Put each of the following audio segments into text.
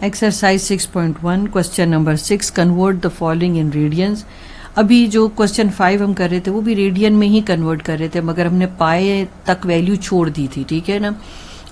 Exercise 6.1 question number 6 convert the following in radiance. अभी जो question 5 हम कर रहे थे वो भी रेडियन में ही कन्वर्ट कर रहे थे, मगर हमने पाए तक वैल्यू छोड़ दी थी, ठीक है ना।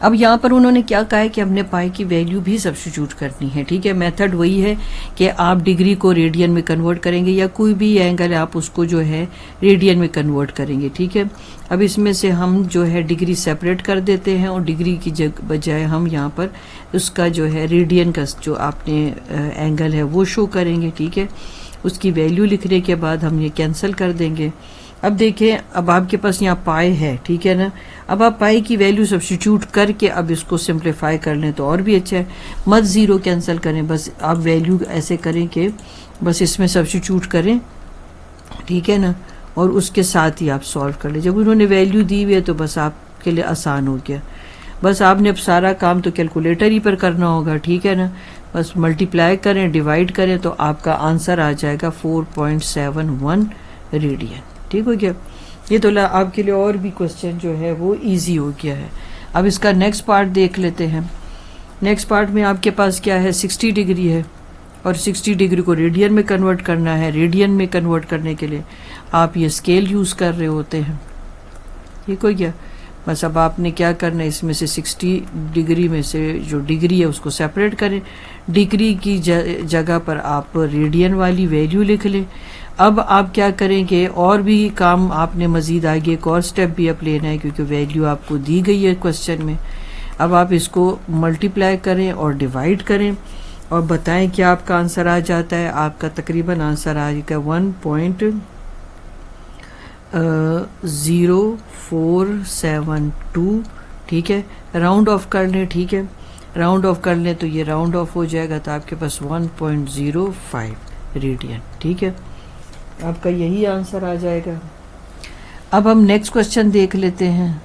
अब यहाँ पर उन्होंने क्या कहा है कि हमने पाई की वैल्यू भी सब्स्टिट्यूट करनी है, ठीक है। मेथड वही है कि आप डिग्री को रेडियन में कन्वर्ट करेंगे या कोई भी एंगल है आप उसको जो है रेडियन में कन्वर्ट करेंगे, ठीक है। अब इसमें से हम जो है डिग्री सेपरेट कर देते हैं और डिग्री की बजाय हम यहाँ पर उसका जो है रेडियन का जो आपने एंगल है वो शो करेंगे, ठीक है। उसकी वैल्यू लिखने के बाद हम ये कैंसिल कर देंगे। अब देखें, अब आपके पास यहाँ पाई है, ठीक है ना। अब आप पाई की वैल्यू सब्स्टिट्यूट करके अब इसको सिंप्लीफाई कर लें तो और भी अच्छा है। मत ज़ीरो कैंसिल करें, बस आप वैल्यू ऐसे करें कि बस इसमें सब्स्टिट्यूट करें, ठीक है ना, और उसके साथ ही आप सॉल्व कर लें। जब उन्होंने वैल्यू दी हुई है तो बस आपके लिए आसान हो गया। बस आपने अब सारा काम तो कैलकुलेटर ही पर करना होगा, ठीक है ना। बस मल्टीप्लाई करें, डिवाइड करें तो आपका आंसर आ जाएगा 4.71 रेडियन, ठीक हो गया। ये तो आपके लिए और भी क्वेश्चन जो है वो इजी हो गया है। अब इसका नेक्स्ट पार्ट देख लेते हैं। नेक्स्ट पार्ट में आपके पास क्या है, 60 डिग्री है और 60 डिग्री को रेडियन में कन्वर्ट करना है। रेडियन में कन्वर्ट करने के लिए आप ये स्केल यूज़ कर रहे होते हैं, ठीक हो गया। बस अब आपने क्या करना है, इसमें से 60 डिग्री में से जो डिग्री है उसको सेपरेट करें। डिग्री की जगह पर आप रेडियन वाली वैल्यू लिख लें। अब आप क्या करेंगे, और भी काम आपने मज़ीद आगे एक और स्टेप भी आप लेना है क्योंकि वैल्यू आपको दी गई है क्वेश्चन में। अब आप इसको मल्टीप्लाई करें और डिवाइड करें और बताएं क्या आपका आंसर आ जाता है। आपका तकरीबन आंसर आ जाएगा 1.0472, ठीक है। राउंड ऑफ कर लें, ठीक है। राउंड ऑफ कर लें तो ये राउंड ऑफ हो जाएगा तो आपके पास 1.05 रेडियन, ठीक है। आपका यही आंसर आ जाएगा। अब हम नेक्स्ट क्वेश्चन देख लेते हैं।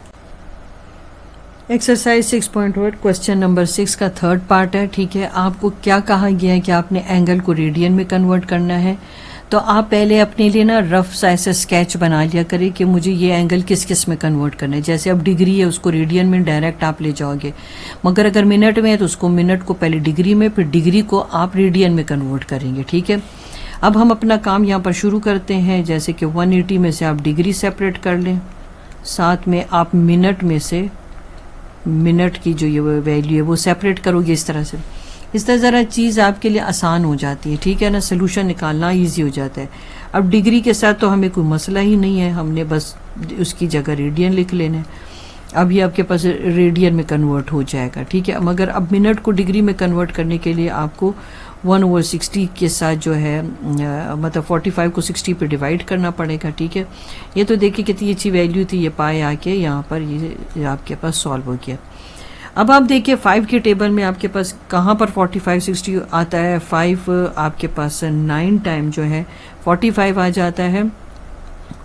एक्सरसाइज 6.1 क्वेश्चन नंबर 6 का थर्ड पार्ट है, ठीक है। आपको क्या कहा गया है कि आपने एंगल को रेडियन में कन्वर्ट करना है। तो आप पहले अपने लिए ना रफ सा ऐसा स्केच बना लिया करें कि मुझे ये एंगल किस किस में कन्वर्ट करना है। जैसे अब डिग्री है उसको रेडियन में डायरेक्ट आप ले जाओगे, मगर अगर मिनट में है तो उसको मिनट को पहले डिग्री में, फिर डिग्री को आप रेडियन में कन्वर्ट करेंगे, ठीक है। अब हम अपना काम यहाँ पर शुरू करते हैं। जैसे कि 180 में से आप डिग्री सेपरेट कर लें, साथ में आप मिनट में से मिनट की जो ये वैल्यू है वो सेपरेट करोगे इस तरह से। इस तरह ज़रा चीज़ आपके लिए आसान हो जाती है, ठीक है ना। सोल्यूशन निकालना इजी हो जाता है। अब डिग्री के साथ तो हमें कोई मसला ही नहीं है, हमने बस उसकी जगह रेडियन लिख लेना है। अब ये आपके पास रेडियन में कन्वर्ट हो जाएगा, ठीक है। मगर अब मिनट को डिग्री में कन्वर्ट करने के लिए आपको 1/60 के साथ जो है मतलब 45 को 60 पे डिवाइड करना पड़ेगा, ठीक है। ये तो देखिए कितनी अच्छी वैल्यू थी, ये पाए आके यहाँ पर ये आपके पास सॉल्व हो गया। अब आप देखिए 5 के टेबल में आपके पास कहाँ पर 45 60 आता है। 5 आपके पास 9 टाइम जो है 45 आ जाता है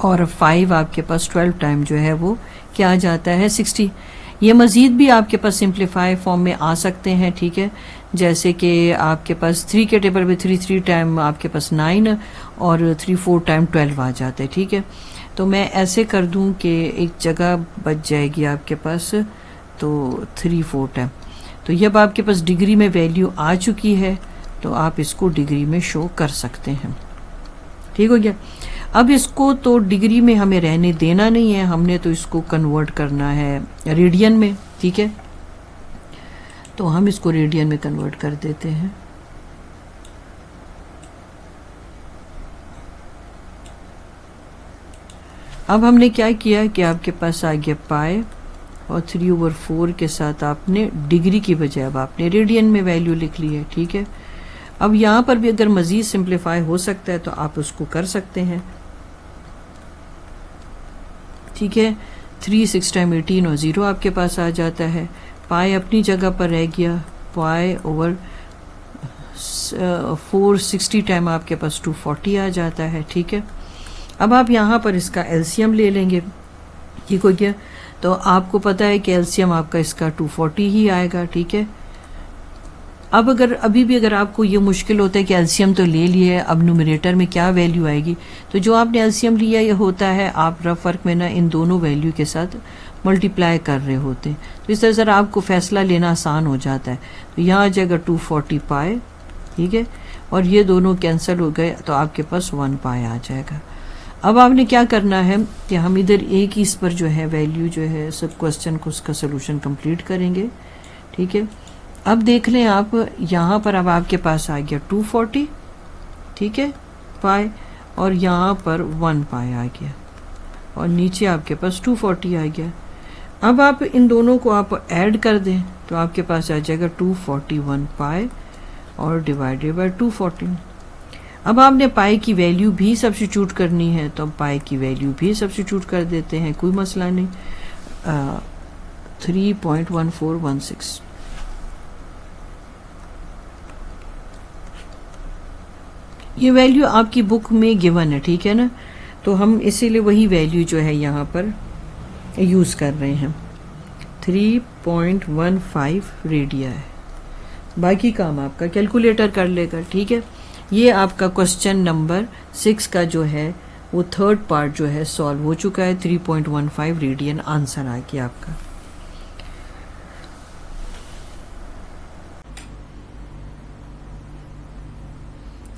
और 5 आपके पास 12 टाइम जो है वो क्या आ जाता है 60। ये मज़ीद भी आपके पास सिंप्लीफाई फॉर्म में आ सकते हैं, ठीक है। जैसे कि आपके पास 3 के टेबल में 3 टाइम आपके पास 9 और 3 टाइम 12 आ जाते हैं, ठीक है। तो मैं ऐसे कर दूं कि एक जगह बच जाएगी आपके पास, तो 3 टाइम। तो जब आपके पास डिग्री में वैल्यू आ चुकी है तो आप इसको डिग्री में शो कर सकते हैं, ठीक हो गया। अब इसको तो डिग्री में हमें रहने देना नहीं है, हमने तो इसको कन्वर्ट करना है रेडियन में, ठीक है। तो हम इसको रेडियन में कन्वर्ट कर देते हैं। अब हमने क्या किया कि आपके पास आ गया पाई और 3/4 के साथ आपने डिग्री की बजाय अब आपने रेडियन में वैल्यू लिख ली है, ठीक है। अब यहाँ पर भी अगर मज़ीद सिंप्लीफाई हो सकता है तो आप उसको कर सकते हैं, ठीक है। 3 6 टाइम 18 और 0 आपके पास आ जाता है। पाई अपनी जगह पर रह गया। पाई ओवर 460 टाइम आपके पास 240 आ जाता है, ठीक है। अब आप यहाँ पर इसका एलसीएम ले लेंगे, ठीक हो गया। तो आपको पता है कि एलसीएम आपका इसका 240 ही आएगा, ठीक है। अब अगर अभी भी अगर आपको ये मुश्किल होता है कि एलसीएम तो ले लिए है, अब न्यूमरेटर में क्या वैल्यू आएगी, तो जो आपने एलसीएम लिया ये होता है आप रफ वर्क में ना इन दोनों वैल्यू के साथ मल्टीप्लाई कर रहे होते हैं, तो इस तरह से आपको फैसला लेना आसान हो जाता है। तो यहाँ आ जाएगा 240 पाई, ठीक है, और ये दोनों कैंसिल हो गए तो आपके पास 1 पाई आ जाएगा। अब आपने क्या करना है कि हम इधर एक ही इस पर जो है वैल्यू जो है सब क्वेश्चन को उसका सोल्यूशन कंप्लीट करेंगे, ठीक है। अब देख लें आप यहाँ पर अब आपके पास आ गया 240, ठीक है, पाई, और यहाँ पर 1 पाई आ गया और नीचे आपके पास 240 आ गया। अब आप इन दोनों को आप ऐड कर दें तो आपके पास आ जाएगा 241 पाई और डिवाइडेड बाय 240। अब आपने पाई की वैल्यू भी सब्स्टिट्यूट करनी है तो अब पाई की वैल्यू भी सब्स्टिट्यूट कर देते हैं, कोई मसला नहीं। 3.1416, ये वैल्यू आपकी बुक में गिवन है, ठीक है ना, तो हम इसीलिए वही वैल्यू जो है यहाँ पर यूज़ कर रहे हैं। 3.15 रेडिया है, बाकी काम आपका कैलकुलेटर कर लेगा, ठीक है। ये आपका क्वेश्चन नंबर 6 का जो है वो थर्ड पार्ट जो है सॉल्व हो चुका है। 3.15 रेडियन आंसर आ गया आपका।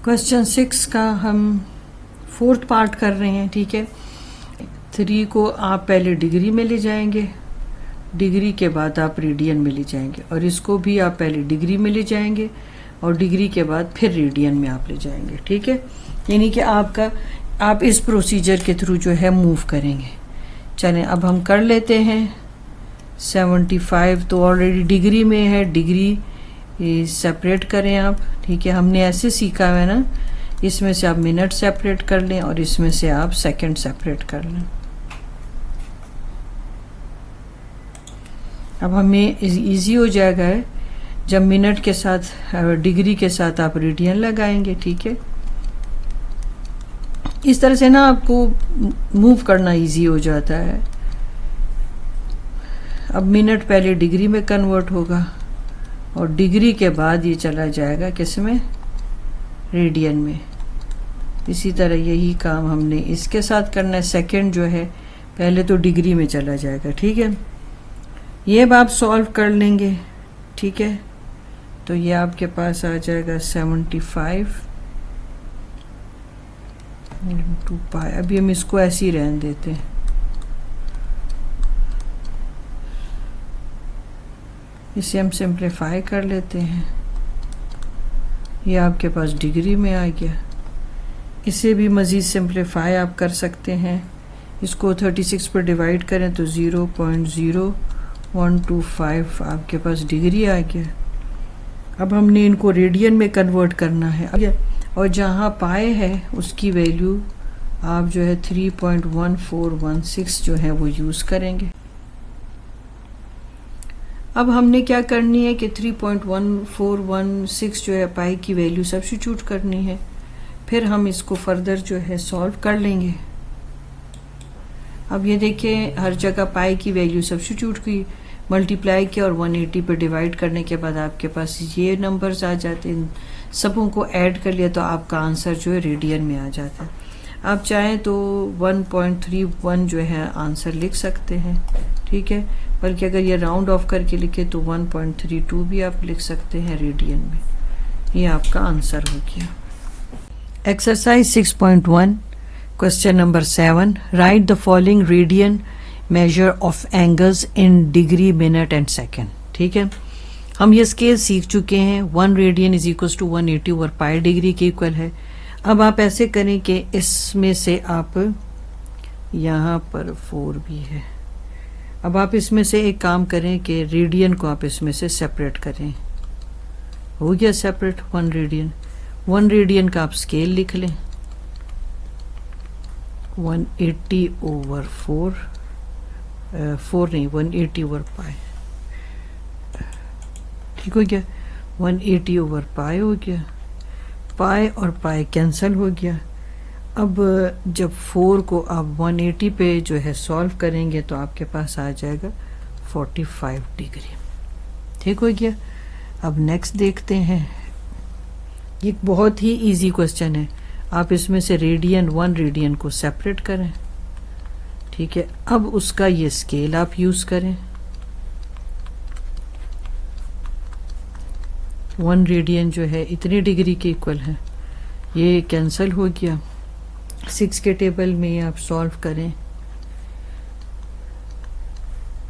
क्वेश्चन 6 का हम फोर्थ पार्ट कर रहे हैं, ठीक है। 3 को आप पहले डिग्री में ले जाएंगे, डिग्री के बाद आप रेडियन में ले जाएंगे, और इसको भी आप पहले डिग्री में ले जाएंगे और डिग्री के बाद फिर रेडियन में आप ले जाएंगे, ठीक है। यानी कि आप इस प्रोसीजर के थ्रू जो है मूव करेंगे। चलें अब हम कर लेते हैं। 75 तो ऑलरेडी डिग्री में है, डिग्री सेपरेट करें आप, ठीक है। हमने ऐसे सीखा है ना, इसमें से आप मिनट सेपरेट कर लें और इसमें से आप सेकंड सेपरेट कर लें। अब हमें इजी हो जाएगा जब मिनट के साथ डिग्री के साथ आप रेडियन लगाएंगे, ठीक है। इस तरह से ना आपको मूव करना इजी हो जाता है। अब मिनट पहले डिग्री में कन्वर्ट होगा और डिग्री के बाद ये चला जाएगा किसमें, रेडियन में। इसी तरह यही काम हमने इसके साथ करना है। सेकंड जो है पहले तो डिग्री में चला जाएगा, ठीक है। ये अब आप सॉल्व कर लेंगे, ठीक है। तो ये आपके पास आ जाएगा 75 2 पाई। अभी हम इसको ऐसे ही रहने देते हैं। इसे हम सिंप्लीफाई कर लेते हैं। ये आपके पास डिग्री में आ गया। इसे भी मज़ीद सिंप्लीफाई आप कर सकते हैं। इसको 36 पर डिवाइड करें तो 0.0125 आपके पास डिग्री आ गया। अब हमने इनको रेडियन में कन्वर्ट करना है, और जहाँ पाए है उसकी वैल्यू आप जो है 3.1416 जो है वो यूज़ करेंगे। अब हमने क्या करनी है कि 3.1416 जो है पाई की वैल्यू सब्स्टिट्यूट करनी है, फिर हम इसको फर्दर जो है सॉल्व कर लेंगे। अब ये देखिए हर जगह पाई की वैल्यू सब्स्टिट्यूट की, मल्टीप्लाई किया और 180 पे डिवाइड करने के बाद आपके पास ये नंबर्स आ जाते हैं। सबों को ऐड कर लिया तो आपका आंसर जो है रेडियन में आ जाता है। आप चाहें तो 1.31 जो है आंसर लिख सकते हैं, ठीक है। बल्कि अगर ये राउंड ऑफ करके लिखे तो 1.32 भी आप लिख सकते हैं रेडियन में। ये आपका आंसर हो गया। Exercise 6.1 question number 7, write the following radian measure of angles in degree, minute and second, ठीक है। हम ये स्केल सीख चुके हैं। 1 radian is equal to 180 over pi degree के इक्वल है। अब आप ऐसे करें कि इसमें से आप यहाँ पर 4 भी है। अब आप इसमें से एक काम करें कि रेडियन को आप इसमें से सेपरेट करें। हो गया सेपरेट 1 रेडियन। 1 रेडियन का आप स्केल लिख लें 180 ओवर 4 नहीं 180 ओवर पाई, ठीक हो गया। 180 ओवर पाई हो गया, पाई और पाई कैंसिल हो गया। अब जब 4 को आप 180 पे जो है सॉल्व करेंगे तो आपके पास आ जाएगा 45 डिग्री, ठीक हो गया। अब नेक्स्ट देखते हैं, ये बहुत ही इजी क्वेश्चन है। आप इसमें से रेडियन 1 रेडियन को सेपरेट करें, ठीक है। अब उसका ये स्केल आप यूज करें, 1 रेडियन जो है इतनी डिग्री के इक्वल है, ये कैंसिल हो गया। 6 के टेबल में आप सॉल्व करें,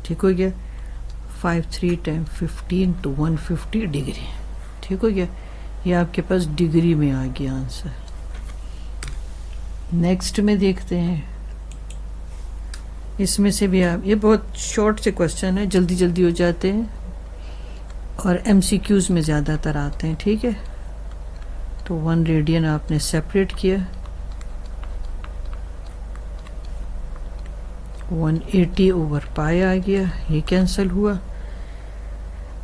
ठीक हो गया। 5 3 10 15 तो 150 डिग्री, ठीक हो गया। ये आपके पास डिग्री में आ गया आंसर। नेक्स्ट में देखते हैं, इसमें से भी आप, ये बहुत शॉर्ट से क्वेश्चन है, जल्दी जल्दी हो जाते हैं और एमसीक्यूज में ज़्यादातर आते हैं, ठीक है। तो 1 रेडियन आपने सेपरेट किया, 180 ओवर पाई आ गया, ये कैंसिल हुआ।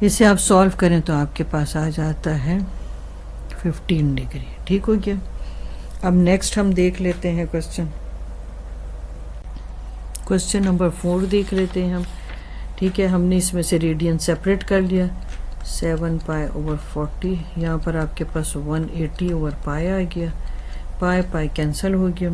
इसे आप सॉल्व करें तो आपके पास आ जाता है 15 डिग्री, ठीक हो गया। अब नेक्स्ट हम देख लेते हैं क्वेश्चन नंबर 4 देख लेते हैं हम, ठीक है। हमने इसमें से रेडियन सेपरेट कर लिया, 7 पाई ओवर 40, यहाँ पर आपके पास 180 ओवर पाई आ गया, पाई पाई कैंसिल हो गया।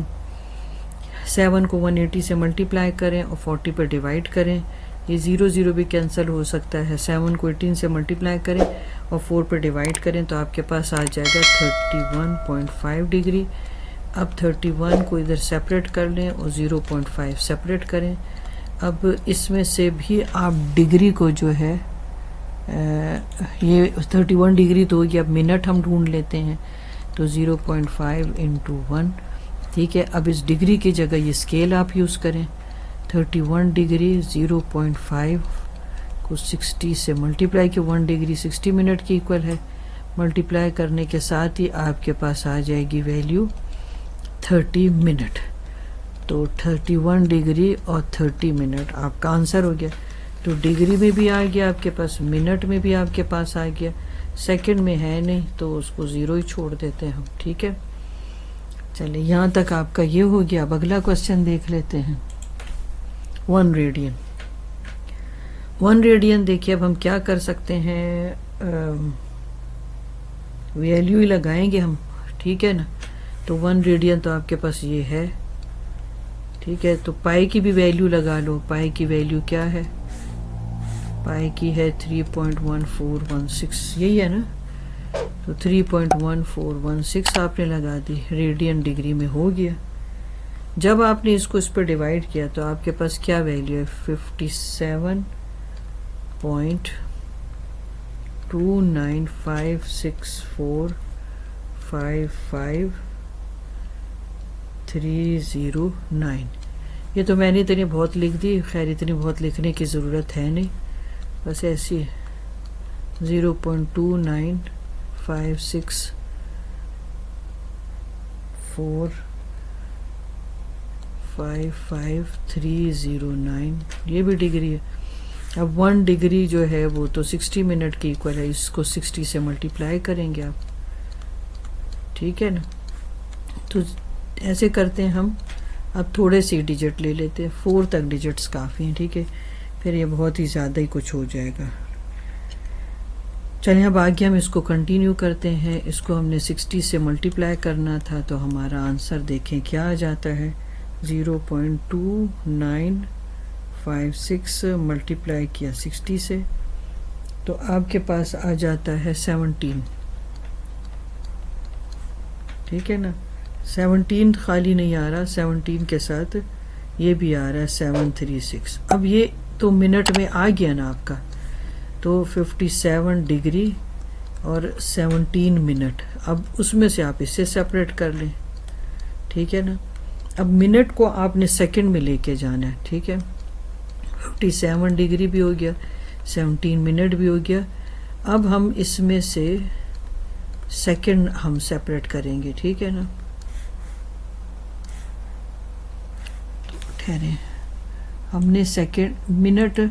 7 को 180 से मल्टीप्लाई करें और 40 पर डिवाइड करें, ये 0 0 भी कैंसिल हो सकता है। 7 को 18 से मल्टीप्लाई करें और 4 पर डिवाइड करें तो आपके पास आ जाएगा 31.5 डिग्री। अब 31 को इधर सेपरेट कर लें और 0.5 सेपरेट करें। अब इसमें से भी आप डिग्री को जो है, ये 31 डिग्री तो होगी, अब मिनट हम ढूंढ लेते हैं, तो 0.5 इंटू 1, ठीक है। अब इस डिग्री की जगह ये स्केल आप यूज़ करें, 31 डिग्री 0.5 को 60 से मल्टीप्लाई किया, 1 डिग्री 60 मिनट की इक्वल है। मल्टीप्लाई करने के साथ ही आपके पास आ जाएगी वैल्यू 30 मिनट। तो 31 डिग्री और 30 मिनट आपका आंसर हो गया। तो डिग्री में भी आ गया आपके पास, मिनट में भी आपके पास आ गया, सेकंड में है नहीं तो उसको 0 ही छोड़ देते हैं हम, ठीक है। चलिए यहाँ तक आपका ये हो गया। अब अगला क्वेश्चन देख लेते हैं, 1 रेडियन। 1 रेडियन देखिए, अब हम क्या कर सकते हैं, वैल्यू ही लगाएंगे हम, ठीक है ना। तो 1 रेडियन तो आपके पास ये है, ठीक है। तो पाई की भी वैल्यू लगा लो, पाई की वैल्यू क्या है, पाई की है 3.1416, यही है ना। तो 3.1416 आपने लगा दी, रेडियन डिग्री में हो गया। जब आपने इसको इस पर डिवाइड किया तो आपके पास क्या वैल्यू है, 57.2956455309। ये तो मैंने इतनी बहुत लिख दी, खैर इतनी बहुत लिखने की ज़रूरत है नहीं, बस ऐसी 0.2956455309, ये भी डिग्री है। अब 1 डिग्री जो है वो तो 60 मिनट की इक्वल है, इसको 60 से मल्टीप्लाई करेंगे आप, ठीक है ना। तो ऐसे करते हैं हम, अब थोड़े से डिजिट ले लेते हैं, 4 तक डिजिट्स काफ़ी हैं, ठीक है। फिर ये बहुत ही ज़्यादा ही कुछ हो जाएगा। चलिए अब आगे हम इसको कंटिन्यू करते हैं। इसको हमने 60 से मल्टीप्लाई करना था, तो हमारा आंसर देखें क्या आ जाता है, 0.2956 मल्टीप्लाई किया 60 से, तो आपके पास आ जाता है 17, ठीक है ना। 17 खाली नहीं आ रहा, 17 के साथ ये भी आ रहा है 736। अब ये तो मिनट में आ गया ना आपका, तो 57 डिग्री और 17 मिनट, अब उसमें से आप इसे सेपरेट कर लें, ठीक है ना। अब मिनट को आपने सेकंड में लेके जाना है, ठीक है। 57 डिग्री भी हो गया, 17 मिनट भी हो गया। अब हम इसमें से सेकंड हम सेपरेट करेंगे, ठीक है ना। ठहरे, हमने सेकंड, मिनट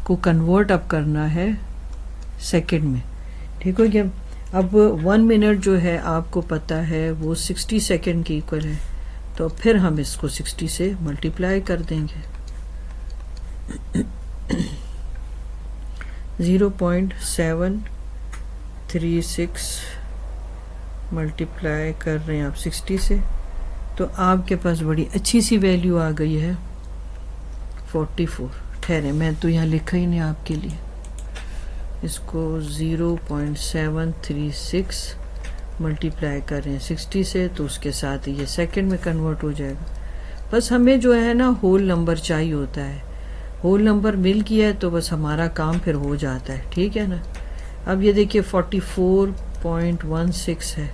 को कन्वर्ट अब करना है सेकंड में, ठीक हो गया। अब 1 मिनट जो है आपको पता है वो 60 सेकंड की इक्वल है, तो फिर हम इसको 60 से मल्टीप्लाई कर देंगे। 0.7 36 मल्टीप्लाई कर रहे हैं आप 60 से, तो आपके पास बड़ी अच्छी सी वैल्यू आ गई है 44। ठहरे, मैं तो यहाँ लिखा ही नहीं आपके लिए, इसको 0.736 मल्टीप्लाई कर रहे हैं 60 से, तो उसके साथ ये सेकंड में कन्वर्ट हो जाएगा। बस हमें जो है ना होल नंबर चाहिए होता है, होल नंबर मिल गया है तो बस हमारा काम फिर हो जाता है, ठीक है ना। अब ये देखिए 44.16 है,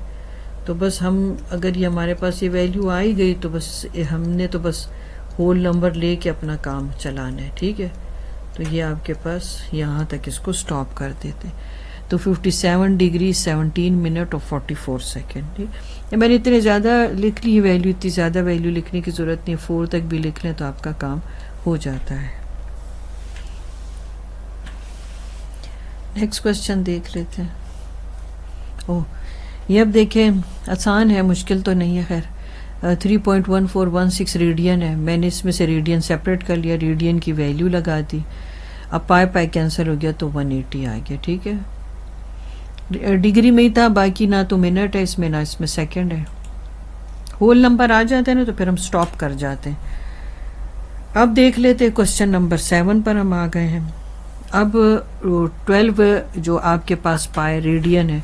तो बस हम अगर ये हमारे पास ये वैल्यू आ ही गई तो बस हमने तो बस होल नंबर लेके अपना काम चलाना है, ठीक है। तो ये आपके पास यहाँ तक इसको स्टॉप कर देते। तो 57 डिग्री 17 मिनट और 44 सेकेंड, ठीक है। मैंने इतने ज़्यादा लिख ली वैल्यू, इतनी ज़्यादा वैल्यू लिखने की ज़रूरत नहीं है, 4 तक भी लिख लें तो आपका काम हो जाता है। नेक्स्ट क्वेश्चन देख लेते हैं। ओह, ये अब देखें, आसान है, मुश्किल तो नहीं है। खैर 3.1416 रेडियन है, मैंने इसमें से रेडियन सेपरेट कर लिया, रेडियन की वैल्यू लगा दी। अब पाई कैंसिल हो गया तो 180 आ गया, ठीक है। डिग्री में ही था, बाकी ना तो मिनट है इसमें ना इसमें सेकंड है। होल नंबर आ जाते हैं ना तो फिर हम स्टॉप कर जाते हैं। अब देख लेते हैं क्वेश्चन नंबर 7 पर हम आ गए हैं। अब 12 जो आपके पास पाए रेडियन है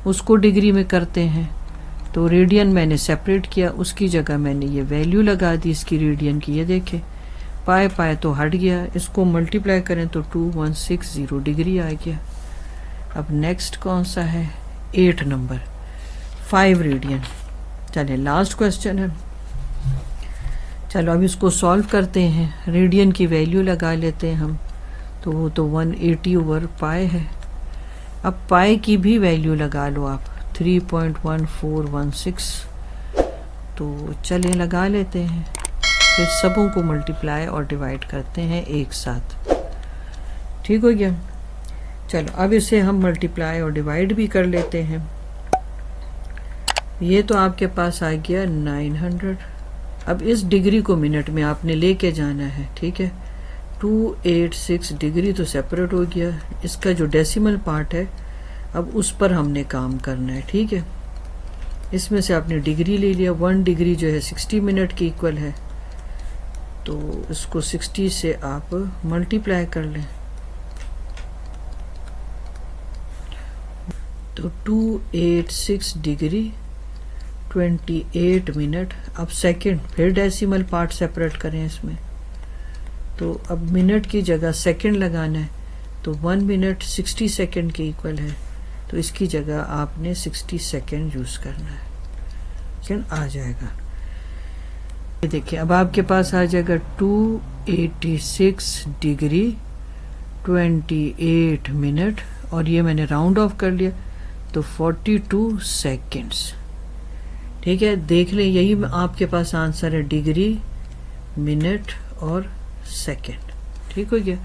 उसको डिग्री में करते हैं, तो रेडियन मैंने सेपरेट किया, उसकी जगह मैंने ये वैल्यू लगा दी इसकी रेडियन की। ये देखें पाए तो हट गया, इसको मल्टीप्लाई करें तो 2160 डिग्री आ गया। अब नेक्स्ट कौन सा है, 8 नंबर 5 रेडियन। चलिए लास्ट क्वेश्चन है, चलो अब इसको सॉल्व करते हैं। रेडियन की वैल्यू लगा लेते हैं हम, तो वो तो 180/पाई है। अब पाई की भी वैल्यू लगा लो आप, 3.1416, तो चलिए लगा लेते हैं। फिर सबों को मल्टीप्लाई और डिवाइड करते हैं एक साथ, ठीक हो गया। चलो अब इसे हम मल्टीप्लाई और डिवाइड भी कर लेते हैं। ये तो आपके पास आ गया 900। अब इस डिग्री को मिनट में आपने लेके जाना है, ठीक है। 286 डिग्री तो सेपरेट हो गया, इसका जो डेसिमल पार्ट है अब उस पर हमने काम करना है, ठीक है। इसमें से आपने डिग्री ले लिया, 1 डिग्री जो है 60 मिनट की इक्वल है, तो इसको 60 से आप मल्टीप्लाई कर लें, तो 286 डिग्री 28 मिनट। अब सेकंड, फिर डेसिमल पार्ट सेपरेट करें इसमें, तो अब मिनट की जगह सेकंड लगाना है, तो 1 मिनट 60 सेकंड के इक्वल है, तो इसकी जगह आपने 60 सेकंड यूज करना है, सेकंड आ जाएगा। ये देखिए अब आपके पास आ जाएगा 286 डिग्री 28 मिनट, और ये मैंने राउंड ऑफ कर लिया तो 42 सेकेंड्स, ठीक है। देख लें यही आपके पास आंसर है, डिग्री मिनट और सेकंड, ठीक हो गया।